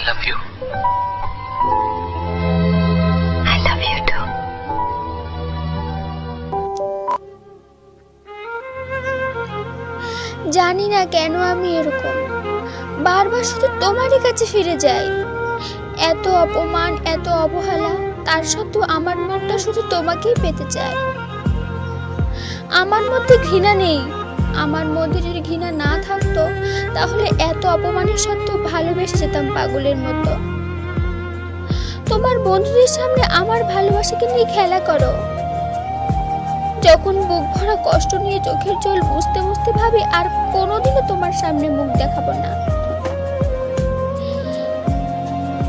I love you. I love you too. জানি না কেন আমি এরকম বারবার শুধু তোমারই কাছে ফিরে যাই। এত অপমান, এত অবহেলা, তার সত্ত্বেও আমার মনটা শুধু তোমাকেই পেতে চায়। আমার মধ্যে ঘৃণা নেই। আমার মধ্যে যদি ঘৃণা না থাকতো তাহলে এত অপমানের সত্ত্বেও ভালোবেসে যেতাম পাগলের মতো। তোমার বন্ধুদের সামনে আমার ভালোবাসাকে নিয়ে খেলা করো। যখন বুক ভরা কষ্ট নিয়ে চোখের জল মুছতে মুছতে ভাবি আর কোনোদিনও তোমার সামনে মুখ দেখাবো না,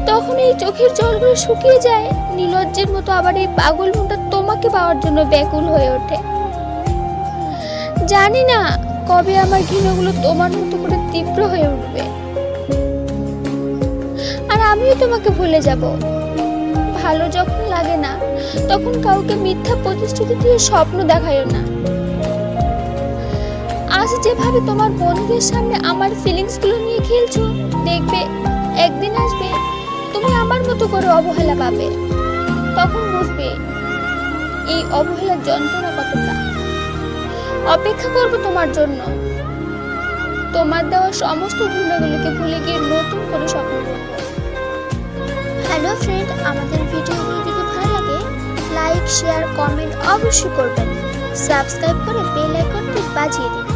তখন এই চোখের জলগুলো শুকিয়ে যায় নির্লজ্জের মতো। আবার এই পাগল মনটা তোমাকে পাওয়ার জন্য ব্যাকুল হয়ে ওঠে। জানি না কবে আমার ঘৃণাগুলো তোমার মতো করে তীব্র হয়ে উঠবে আর আমিও তোমাকে ভুলে যাব। ভালো যখন লাগে না তখন কাউকে মিথ্যা প্রতিশ্রুতি দিয়ে স্বপ্ন দেখায়ও না। আজ যেভাবে তোমার বন্ধুদের সামনে আমার ফিলিংস গুলো নিয়ে খেলছো, দেখবে একদিন আসবে তুমি আমার মতো করে অবহেলা পাবে। তখন বুঝবে এই অবহেলার যন্ত্রণা কতটা। অপেক্ষা করব তোমার জন্য। তোমার দেওয়া সমস্ত ঘৃণাগুলোকে ভুলে গিয়ে নতুন করে স্বপ্ন দেখব। হ্যালো ফ্রেন্ড, আমাদের ভিডিওগুলো যদি ভালো লাগে লাইক, শেয়ার, কমেন্ট অবশ্যই করবেন। সাবস্ক্রাইব করে বেল আইকনটি বাজিয়ে দিন।